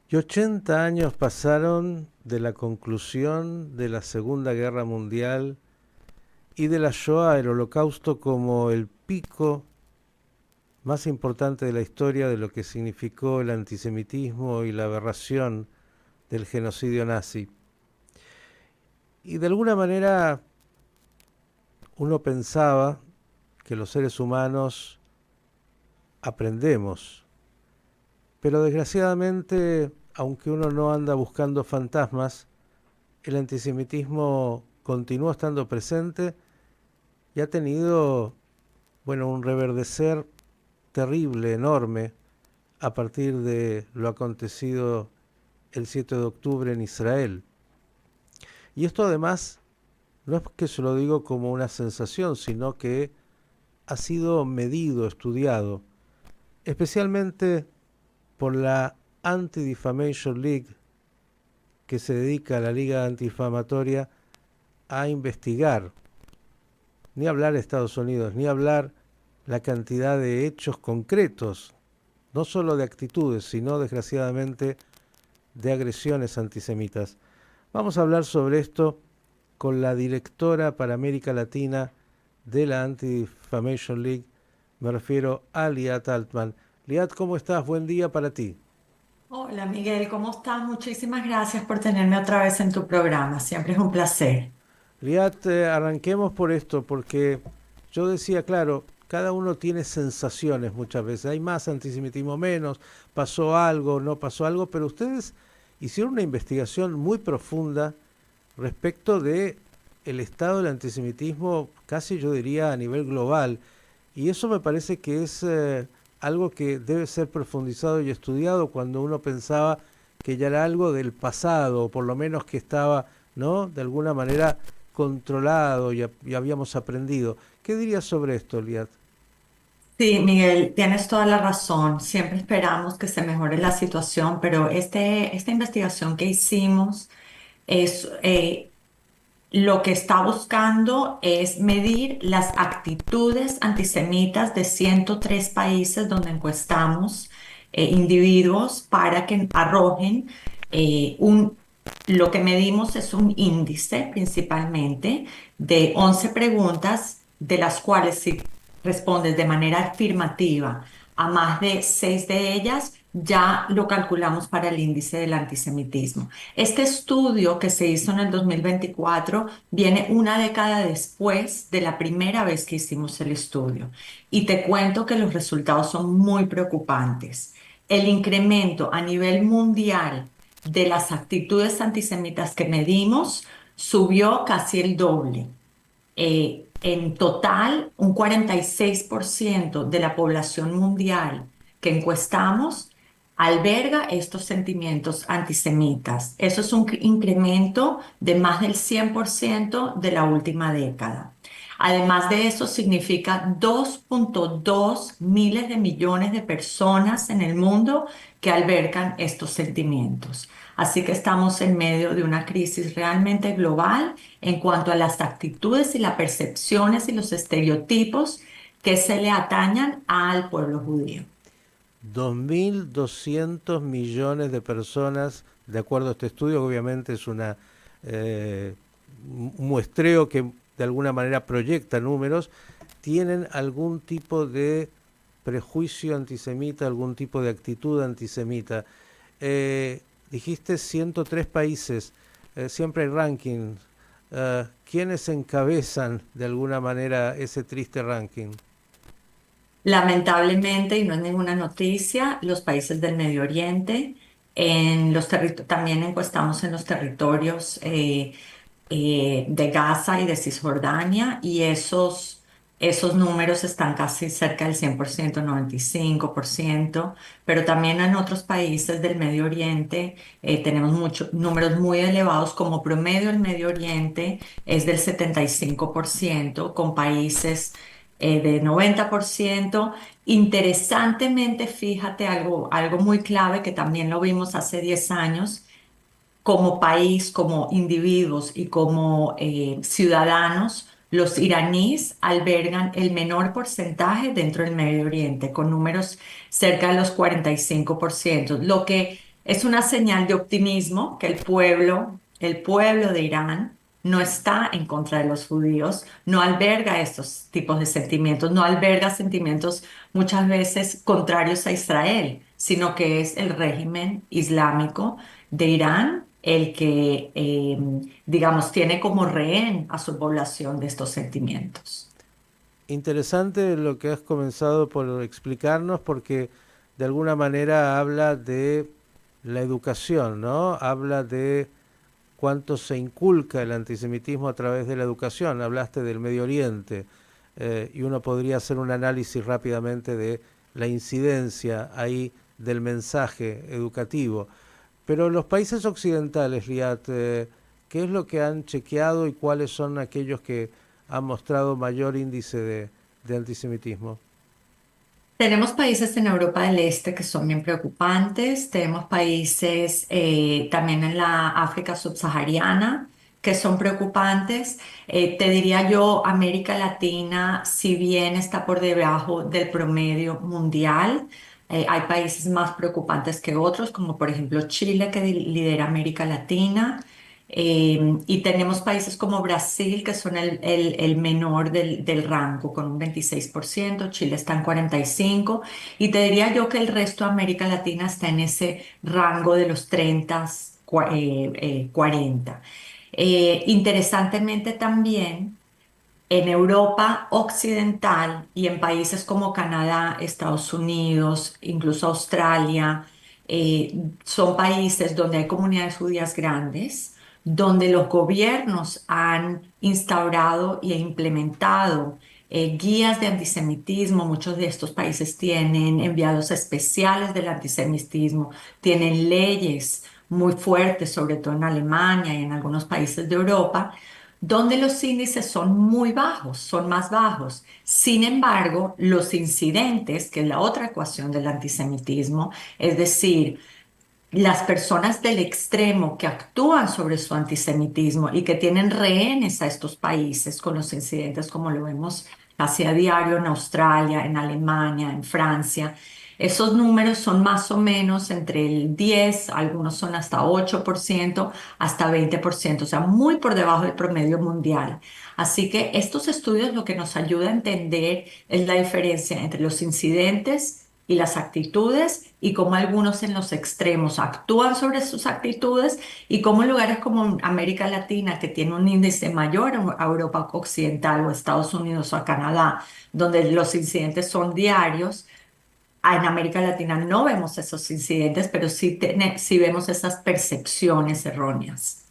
Y 80 años pasaron de la conclusión de la Segunda Guerra Mundial y de la Shoah, el Holocausto, como el pico más importante de la historia de lo que significó el antisemitismo y la aberración del genocidio nazi. Y de alguna manera uno pensaba que los seres humanos aprendemos, pero desgraciadamente, aunque uno no anda buscando fantasmas, el antisemitismo continúa estando presente y ha tenido, bueno, un reverdecer terrible, enorme, a partir de lo acontecido el 7 de octubre en Israel. Y esto además no es que se lo digo como una sensación, sino que ha sido medido, estudiado, especialmente por la Anti-Defamation League, que se dedica a la Liga Antifamatoria a investigar, ni hablar de Estados Unidos, ni hablar la cantidad de hechos concretos, no solo de actitudes, sino desgraciadamente de agresiones antisemitas. Vamos a hablar sobre esto con la directora para América Latina de la Anti-Defamation League, me refiero a Liat Altman. Liat, ¿cómo estás? Buen día para ti. Hola Miguel, ¿cómo estás? Muchísimas gracias por tenerme otra vez en tu programa. Siempre es un placer. Liat, arranquemos por esto, porque yo decía, claro, cada uno tiene sensaciones muchas veces. Hay más antisemitismo, menos, pasó algo, no pasó algo, pero ustedes hicieron una investigación muy profunda respecto de el estado del antisemitismo, casi yo diría a nivel global. Y eso me parece que es algo que debe ser profundizado y estudiado cuando uno pensaba que ya era algo del pasado, o por lo menos que estaba, ¿no?, de alguna manera controlado y habíamos aprendido. ¿Qué dirías sobre esto, Liat? Sí, Miguel, tienes toda la razón. Siempre esperamos que se mejore la situación, pero esta investigación que hicimos es lo que está buscando es medir las actitudes antisemitas de 103 países donde encuestamos individuos para que arrojen lo que medimos es un índice principalmente de 11 preguntas, de las cuales si respondes de manera afirmativa a más de 6 de ellas, ya lo calculamos para el índice del antisemitismo. Este estudio que se hizo en el 2024 viene una década después de la primera vez que hicimos el estudio y te cuento que los resultados son muy preocupantes. El incremento a nivel mundial de las actitudes antisemitas que medimos subió casi el doble. En total, un 46% de la población mundial que encuestamos alberga estos sentimientos antisemitas. Eso es un incremento de más del 100% de la última década. Además de eso, significa 2.2 miles de millones de personas en el mundo que albergan estos sentimientos. Así que estamos en medio de una crisis realmente global en cuanto a las actitudes y las percepciones y los estereotipos que se le atañan al pueblo judío. 2.200 millones de personas, de acuerdo a este estudio, que obviamente es un muestreo que de alguna manera proyecta números, tienen algún tipo de prejuicio antisemita, algún tipo de actitud antisemita. Dijiste 103 países, siempre hay rankings. ¿Quiénes encabezan de alguna manera ese triste ranking? Lamentablemente, y no es ninguna noticia, los países del Medio Oriente, también encuestamos en los territorios de Gaza y de Cisjordania, y esos números están casi cerca del 100%, 95%, pero también en otros países del Medio Oriente tenemos muchos números muy elevados. Como promedio, el Medio Oriente es del 75%, con países de 90%. Interesantemente, fíjate algo muy clave que también lo vimos hace 10 años, como país, como individuos y como ciudadanos. los iraníes albergan el menor porcentaje dentro del Medio Oriente, con números cerca de los 45%, lo que es una señal de optimismo que el pueblo de Irán no está en contra de los judíos, no alberga estos tipos de sentimientos, no alberga sentimientos muchas veces contrarios a Israel, sino que es el régimen islámico de Irán el que, digamos, tiene como rehén a su población de estos sentimientos. Interesante lo que has comenzado por explicarnos porque de alguna manera habla de la educación, ¿no? Habla de cuánto se inculca el antisemitismo a través de la educación. Hablaste del Medio Oriente y uno podría hacer un análisis rápidamente de la incidencia ahí del mensaje educativo. Pero los países occidentales, Liat, ¿qué es lo que han chequeado y cuáles son aquellos que han mostrado mayor índice de antisemitismo? Tenemos países en Europa del Este que son bien preocupantes, tenemos países también en la África subsahariana que son preocupantes. Te diría yo, América Latina, si bien está por debajo del promedio mundial, hay países más preocupantes que otros, como por ejemplo Chile, que lidera América Latina. Y tenemos países como Brasil, que son el menor del rango, con un 26%. Chile está en 45%, y te diría yo que el resto de América Latina está en ese rango de los 30, 40. Interesantemente también, en Europa occidental y en países como Canadá, Estados Unidos, incluso Australia, son países donde hay comunidades judías grandes, donde los gobiernos han instaurado y implementado guías de antisemitismo. Muchos de estos países tienen enviados especiales del antisemitismo, tienen leyes muy fuertes, sobre todo en Alemania y en algunos países de Europa, donde los índices son muy bajos, son más bajos. Sin embargo, los incidentes, que es la otra ecuación del antisemitismo, es decir, las personas del extremo que actúan sobre su antisemitismo y que tienen rehenes a estos países con los incidentes, como lo vemos casi a diario en Australia, en Alemania, en Francia. Esos números son más o menos entre el 10, algunos son hasta 8%, hasta 20%, o sea, muy por debajo del promedio mundial. Así que estos estudios lo que nos ayuda a entender es la diferencia entre los incidentes y las actitudes, y cómo algunos en los extremos actúan sobre sus actitudes, y cómo en lugares como América Latina, que tiene un índice mayor a Europa Occidental o Estados Unidos o a Canadá, donde los incidentes son diarios, en América Latina no vemos esos incidentes, pero sí, sí vemos esas percepciones erróneas.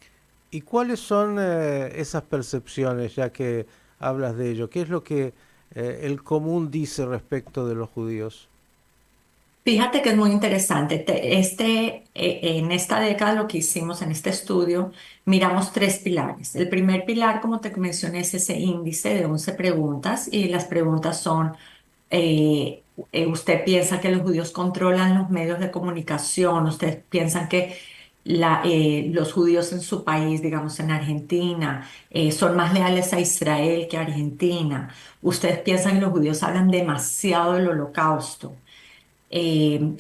¿Y cuáles son esas percepciones, ya que hablas de ello? ¿Qué es lo que el común dice respecto de los judíos? Fíjate que es muy interesante. En esta década lo que hicimos en este estudio, miramos tres pilares. El primer pilar, como te mencioné, es ese índice de 11 preguntas, y las preguntas son, ¿usted piensa que los judíos controlan los medios de comunicación? ¿Usted piensa que los judíos en su país, digamos en Argentina, son más leales a Israel que a Argentina? ¿Ustedes piensan que los judíos hablan demasiado del holocausto? eh,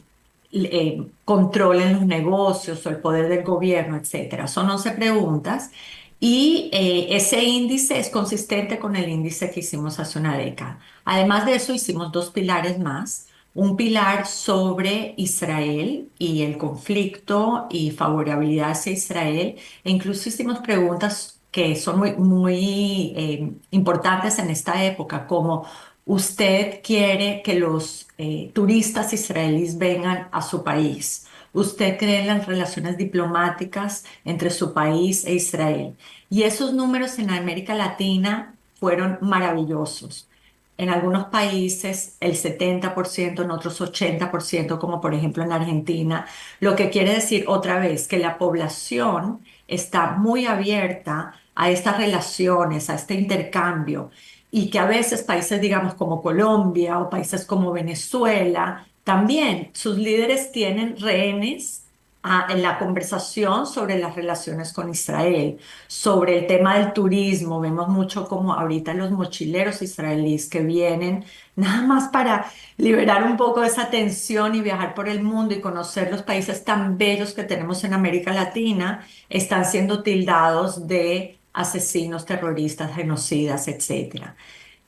Controlen los negocios o el poder del gobierno, etcétera? Son 11 preguntas, y ese índice es consistente con el índice que hicimos hace una década. Además de eso, hicimos dos pilares más. Un pilar sobre Israel y el conflicto y favorabilidad hacia Israel, e incluso hicimos preguntas que son muy, muy importantes en esta época, como: ¿usted quiere que los turistas israelíes vengan a su país? ¿Usted cree en las relaciones diplomáticas entre su país e Israel? Y esos números en América Latina fueron maravillosos. En algunos países el 70%, en otros 80%, como por ejemplo en Argentina, lo que quiere decir otra vez que la población está muy abierta a estas relaciones, a este intercambio, y que a veces países, digamos, como Colombia o países como Venezuela, también sus líderes tienen rehenes en la conversación sobre las relaciones con Israel, sobre el tema del turismo. Vemos mucho como ahorita los mochileros israelíes que vienen nada más para liberar un poco esa tensión y viajar por el mundo y conocer los países tan bellos que tenemos en América Latina, están siendo tildados de asesinos, terroristas, genocidas, etcétera,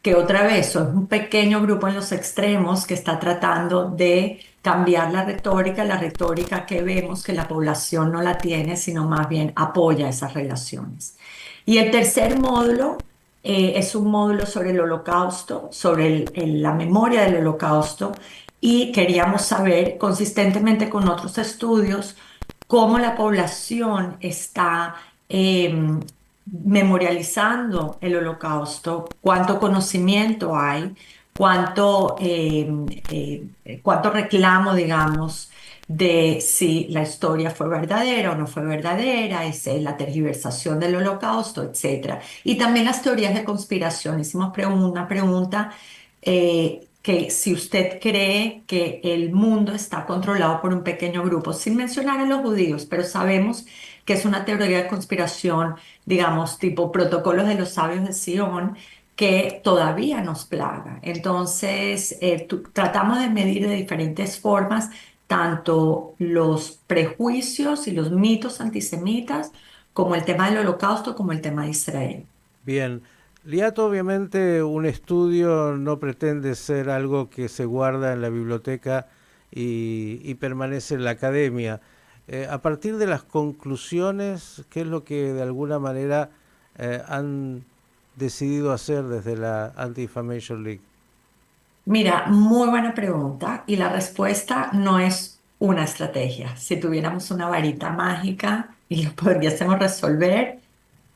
que otra vez son un pequeño grupo en los extremos que está tratando de cambiar la retórica que vemos que la población no la tiene, sino más bien apoya esas relaciones. Y el tercer módulo es un módulo sobre el holocausto, sobre la memoria del holocausto, y queríamos saber, consistentemente con otros estudios, cómo la población está memorializando el holocausto, cuánto conocimiento hay, cuánto reclamo, digamos, de si la historia fue verdadera o no fue verdadera, la tergiversación del holocausto, etcétera. Y también las teorías de conspiración. Hicimos una pregunta que si usted cree que el mundo está controlado por un pequeño grupo, sin mencionar a los judíos, pero sabemos que es una teoría de conspiración, digamos, tipo protocolos de los sabios de Sion, que todavía nos plaga. Entonces, tratamos de medir de diferentes formas tanto los prejuicios y los mitos antisemitas, como el tema del holocausto, como el tema de Israel. Bien, Liato, obviamente un estudio no pretende ser algo que se guarda en la biblioteca y permanece en la academia. A partir de las conclusiones, ¿qué es lo que de alguna manera han decidido hacer desde la Anti-Defamation League? Mira, muy buena pregunta y la respuesta no es una estrategia. Si tuviéramos una varita mágica y lo pudiésemos resolver,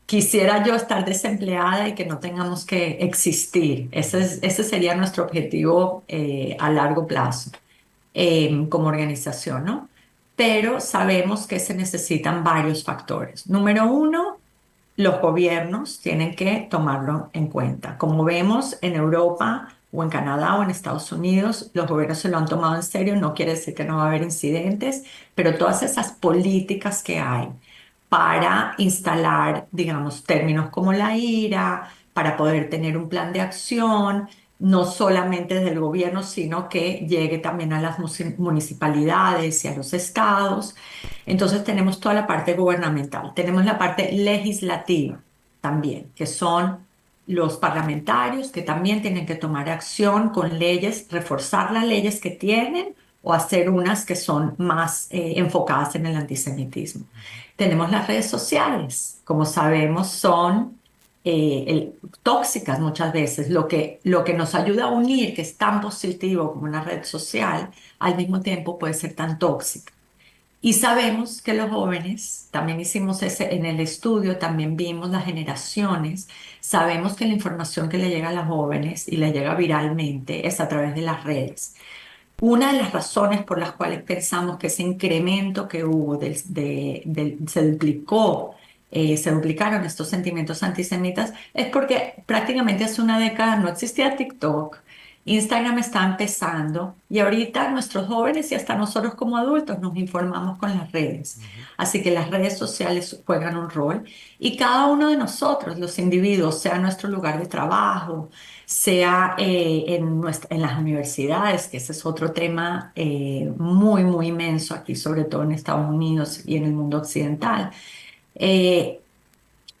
quisiera yo estar desempleada y que no tengamos que existir. Ese sería nuestro objetivo a largo plazo como organización, ¿no? Pero sabemos que se necesitan varios factores. Número uno, los gobiernos tienen que tomarlo en cuenta. Como vemos en Europa o en Canadá o en Estados Unidos, los gobiernos se lo han tomado en serio. No quiere decir que no va a haber incidentes, pero todas esas políticas que hay para instalar, digamos, términos como la ira, para poder tener un plan de acción, no solamente desde el gobierno, sino que llegue también a las municipalidades y a los estados. Entonces tenemos toda la parte gubernamental, tenemos la parte legislativa también, que son los parlamentarios que también tienen que tomar acción con leyes, reforzar las leyes que tienen o hacer unas que son más enfocadas en el antisemitismo. Tenemos las redes sociales, como sabemos, son tóxicas muchas veces. Lo que nos ayuda a unir, que es tan positivo como una red social, al mismo tiempo puede ser tan tóxica. Y sabemos que los jóvenes, también hicimos ese en el estudio, también vimos las generaciones, sabemos que la información que le llega a los jóvenes y le llega viralmente es a través de las redes. Una de las razones por las cuales pensamos que ese incremento que hubo se duplicaron estos sentimientos antisemitas, es porque prácticamente hace una década no existía TikTok, Instagram está empezando y ahorita nuestros jóvenes y hasta nosotros como adultos nos informamos con las redes. Así que las redes sociales juegan un rol y cada uno de nosotros, los individuos, sea nuestro lugar de trabajo, sea en las universidades, que ese es otro tema muy, muy inmenso aquí, sobre todo en Estados Unidos y en el mundo occidental. Eh,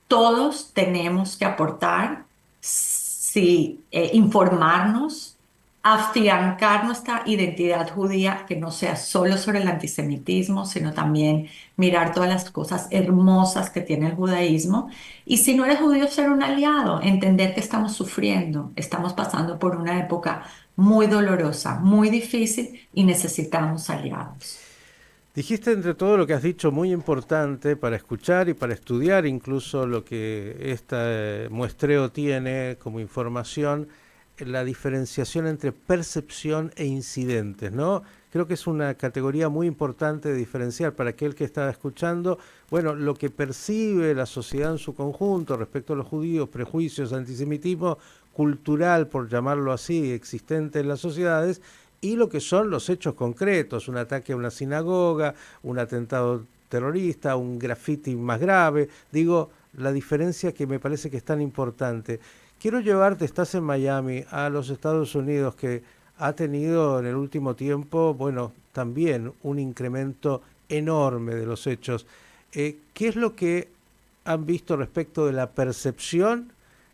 Todos tenemos que aportar, sí, informarnos, afiancar nuestra identidad judía, que no sea solo sobre el antisemitismo, sino también mirar todas las cosas hermosas que tiene el judaísmo. Y si no eres judío, ser un aliado, entender que estamos sufriendo, estamos pasando por una época muy dolorosa, muy difícil y necesitamos aliados. Dijiste entre todo lo que has dicho muy importante para escuchar y para estudiar incluso lo que este muestreo tiene como información, la diferenciación entre percepción e incidentes, ¿no? Creo que es una categoría muy importante de diferenciar para aquel que está escuchando, bueno, lo que percibe la sociedad en su conjunto respecto a los judíos, prejuicios, antisemitismo cultural, por llamarlo así, existente en las sociedades, y lo que son los hechos concretos, un ataque a una sinagoga, un atentado terrorista, un graffiti más grave. Digo, la diferencia que me parece que es tan importante. Quiero llevarte, estás en Miami, a los Estados Unidos, que ha tenido en el último tiempo, bueno, también un incremento enorme de los hechos. ¿Qué es lo que han visto respecto de la percepción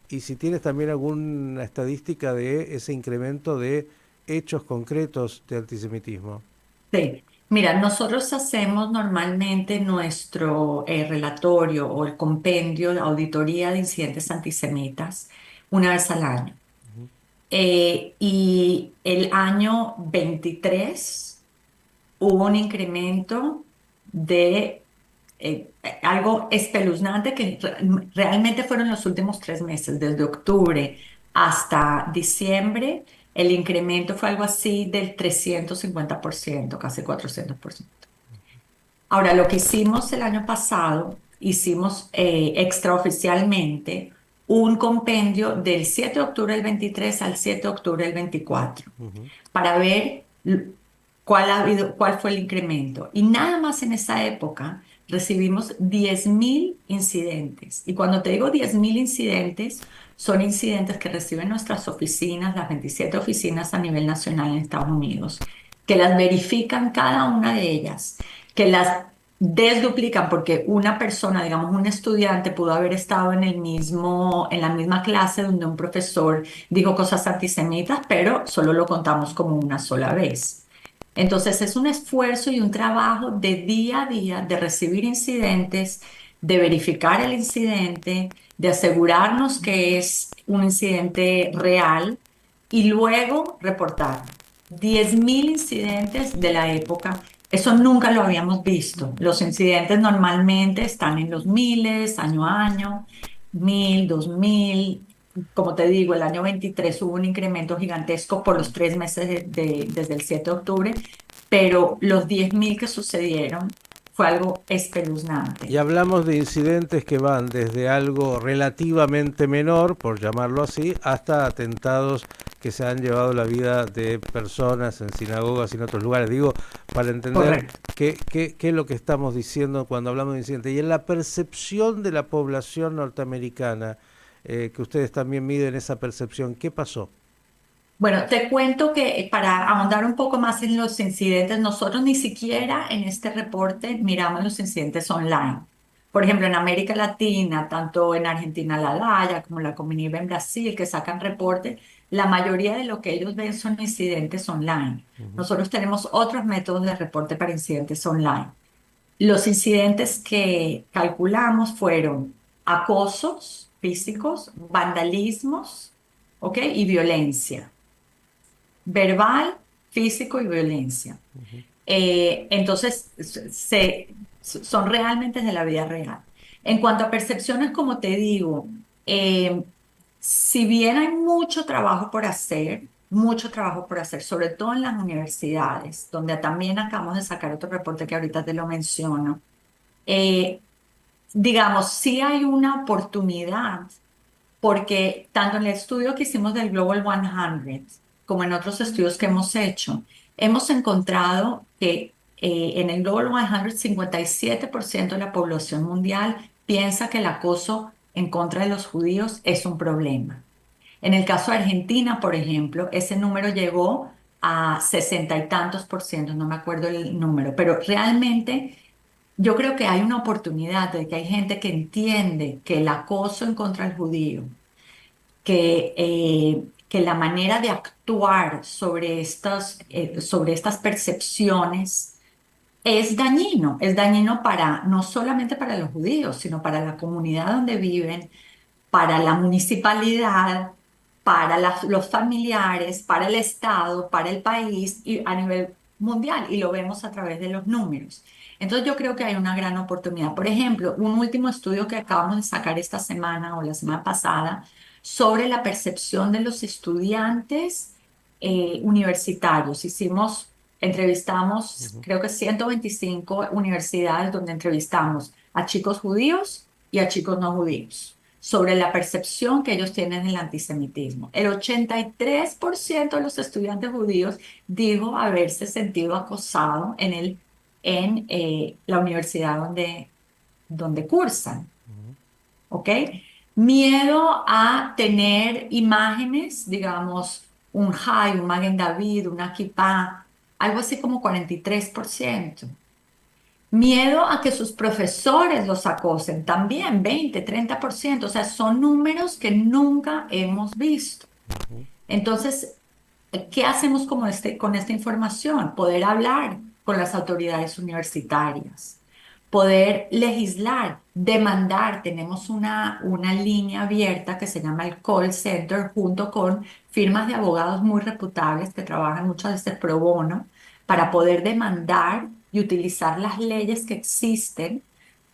y si tienes también alguna estadística de ese incremento de hechos concretos de antisemitismo? Sí, mira, nosotros hacemos normalmente nuestro relatorio o el compendio de auditoría de incidentes antisemitas una vez al año. Y el año 23 hubo un incremento de algo espeluznante que realmente fueron los últimos 3 meses, desde octubre hasta diciembre, el incremento fue algo así del 350%, casi 400%. Ahora, lo que hicimos el año pasado, hicimos extraoficialmente un compendio del 7 de octubre del 23 al 7 de octubre del 24 Ujú. para ver cuál fue el incremento. Y nada más en esa época recibimos 10.000 incidentes. Y cuando te digo 10.000 incidentes, son incidentes que reciben nuestras oficinas, las 27 oficinas a nivel nacional en Estados Unidos, que las verifican cada una de ellas, que las desduplican porque una persona, digamos un estudiante, pudo haber estado en la misma clase donde un profesor dijo cosas antisemitas, pero solo lo contamos como una sola vez. Entonces es un esfuerzo y un trabajo de día a día de recibir incidentes, de verificar el incidente, de asegurarnos que es un incidente real y luego reportar. 10.000 incidentes de la época, eso nunca lo habíamos visto. Los incidentes normalmente están en los miles, año a año, 1.000, 2.000. Como te digo, el año 23 hubo un incremento gigantesco por los 3 meses desde el 7 de octubre, pero los 10.000 que sucedieron fue algo Y espeluznante. hablamos de incidentes que van desde algo relativamente menor, por llamarlo así, hasta atentados que se han llevado la vida de personas en sinagogas y en otros lugares. Digo, para entender Correcto. qué es lo que estamos diciendo cuando hablamos de incidentes. Y en la percepción de la población norteamericana, que ustedes también miden esa percepción, ¿qué pasó? Bueno, te cuento que para ahondar un poco más en los incidentes, nosotros ni siquiera en este reporte miramos los incidentes online. Por ejemplo, en América Latina, tanto en Argentina la Laya como la Comunidad en Brasil, que sacan reportes, la mayoría de lo que ellos ven son incidentes online. Ujú. Nosotros tenemos otros métodos de reporte para incidentes online. Los incidentes que calculamos fueron acosos físicos, vandalismos, ¿ok? Y violencia verbal, físico y violencia. Entonces, son realmente de la vida real. En cuanto a percepciones, como te digo, eh, si bien hay mucho trabajo por hacer, sobre todo en las universidades, donde también acabamos de sacar otro reporte que ahorita te lo menciono, eh, digamos, sí hay una oportunidad porque tanto en el estudio que hicimos del Global 100 como en otros estudios que hemos hecho, hemos encontrado que en el Global 100, 57% de la población mundial piensa que el acoso en contra de los judíos es un problema. En el caso de Argentina, por ejemplo, ese número llegó a 60 y tantos por ciento, no me acuerdo el número, pero realmente yo creo que hay una oportunidad de que hay gente que entiende que el acoso en contra del judío que la manera de actuar sobre estas percepciones es dañino para, no solamente para los judíos, sino para la comunidad donde viven, para la municipalidad, para los familiares, para el Estado, para el país y a nivel mundial, y lo vemos a través de los números. Entonces yo creo que hay una gran oportunidad. Por ejemplo, un último estudio que acabamos de sacar esta semana o la semana pasada sobre la percepción de los estudiantes universitarios. Entrevistamos, Ujú. creo que 125 universidades donde entrevistamos a chicos judíos y a chicos no judíos. sobre la percepción que ellos tienen del antisemitismo. El 83% de los estudiantes judíos dijo haberse sentido acosado en la universidad donde cursan. ¿Ok? Miedo a tener imágenes, digamos, un Jai, un Magen David, una Kipá, algo así como 43%. Miedo a que sus profesores los acosen, también 20, 30%. O sea, son números que nunca hemos visto. Entonces, ¿qué hacemos con esta información? Poder hablar con las autoridades universitarias, poder legislar, demandar. Tenemos una línea abierta que se llama el Call Center junto con firmas de abogados muy reputables que trabajan muchas veces pro bono para poder demandar y utilizar las leyes que existen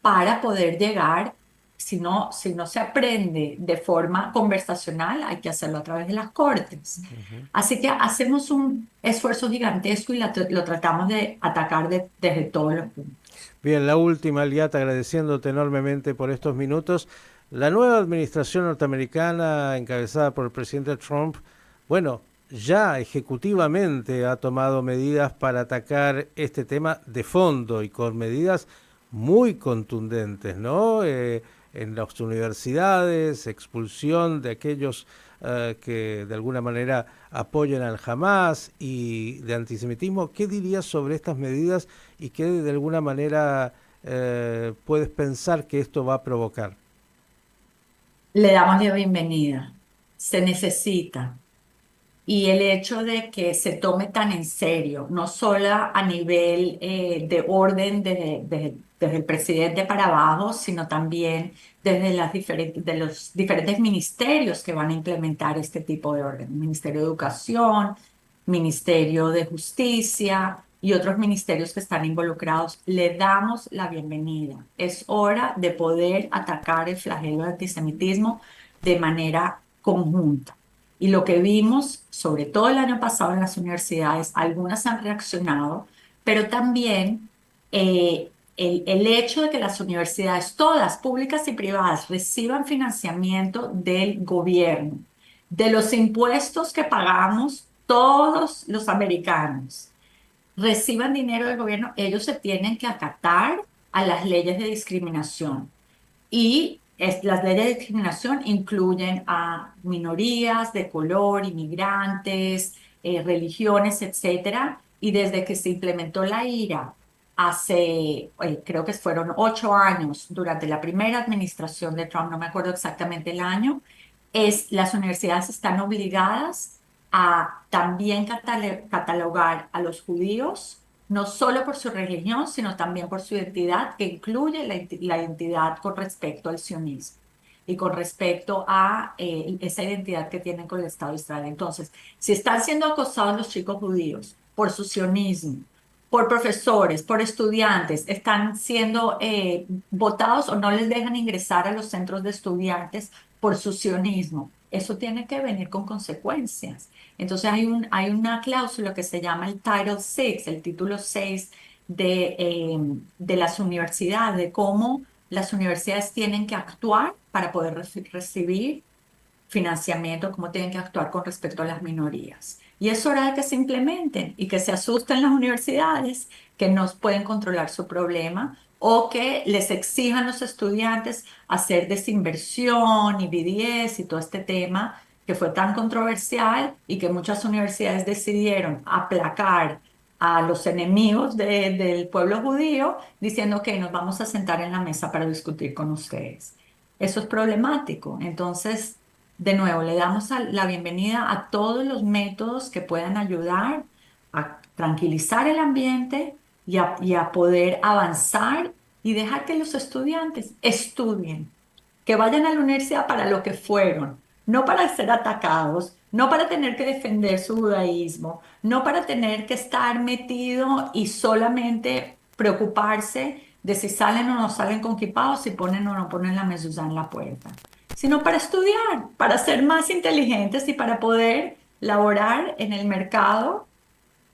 para poder llegar. Si no se aprende de forma conversacional, hay que hacerlo a través de las cortes. Así que hacemos un esfuerzo gigantesco y lo tratamos de atacar desde todos los puntos. Bien, la última, Liat, agradeciéndote enormemente por estos minutos. La nueva administración norteamericana, encabezada por el presidente Trump, bueno, ya ejecutivamente ha tomado medidas para atacar este tema de fondo y con medidas muy contundentes, ¿no? En las universidades, expulsión de aquellos que de alguna manera apoyan al Hamas y de antisemitismo. ¿Qué dirías sobre estas medidas y qué de alguna manera puedes pensar que esto va a provocar? Le damos la bienvenida. Se necesita. Y el hecho de que se tome tan en serio, no solo a nivel de orden desde el presidente para abajo, sino también desde de los diferentes ministerios que van a implementar este tipo de orden. Ministerio de Educación, Ministerio de Justicia y otros ministerios que están involucrados. Le damos la bienvenida. Es hora de poder atacar el flagelo del antisemitismo de manera conjunta. Y lo que vimos, sobre todo el año pasado en las universidades, algunas han reaccionado, pero también el hecho de que las universidades, todas públicas y privadas, reciban financiamiento del gobierno, de los impuestos que pagamos todos los americanos, reciban dinero del gobierno, ellos se tienen que acatar a las leyes de discriminación. Y las leyes de discriminación incluyen a minorías de color, inmigrantes, religiones, etcétera. Y desde que se implementó la IRA hace, creo que fueron 8 años, durante la primera administración de Trump, no me acuerdo exactamente el año, las universidades están obligadas a también catalogar a los judíos no solo por su religión, sino también por su identidad, que incluye la identidad con respecto al sionismo y con respecto a esa identidad que tienen con el Estado de Israel. Entonces, si están siendo acosados los chicos judíos por su sionismo, por profesores, por estudiantes, están siendo votados o no les dejan ingresar a los centros de estudiantes por su sionismo. Eso tiene que venir con consecuencias. Entonces hay una cláusula que se llama el Title VI, el título 6 de las universidades, de cómo las universidades tienen que actuar para poder recibir financiamiento, cómo tienen que actuar con respecto a las minorías. Y es hora de que se implementen y que se asusten las universidades que no pueden controlar su problema o que les exijan los estudiantes hacer desinversión y BDS y todo este tema que fue tan controversial y que muchas universidades decidieron aplacar a los enemigos del pueblo judío diciendo que nos vamos a sentar en la mesa para discutir con ustedes. Eso es problemático. Entonces, de nuevo, le damos la bienvenida a todos los métodos que puedan ayudar a tranquilizar el ambiente y a poder avanzar y dejar que los estudiantes estudien, que vayan a la universidad para lo que fueron, no para ser atacados, no para tener que defender su judaísmo, no para tener que estar metido y solamente preocuparse de si salen o no salen con kipá, o si ponen o no ponen la mezuzá en la puerta, sino para estudiar, para ser más inteligentes y para poder laborar en el mercado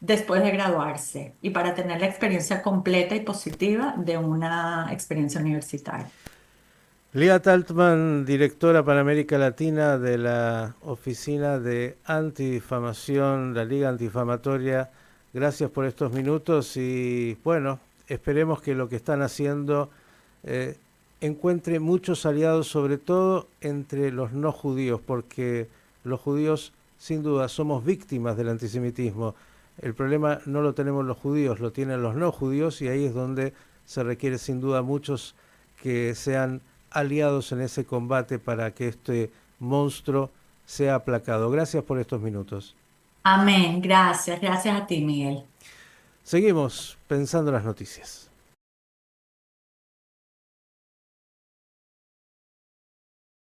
después de graduarse y para tener la experiencia completa y positiva de una experiencia universitaria. Lía Taltman, directora para América Latina de la Oficina de Antidifamación, la Liga Antifamatoria, gracias por estos minutos y bueno, esperemos que lo que están haciendo eh, encuentre muchos aliados, sobre todo entre los no judíos, porque los judíos sin duda somos víctimas del antisemitismo. El problema no lo tenemos los judíos, lo tienen los no judíos y ahí es donde se requiere sin duda muchos que sean aliados en ese combate para que este monstruo sea aplacado. Gracias por estos minutos. Amén. Gracias. Gracias a ti, Miguel. Seguimos pensando las noticias.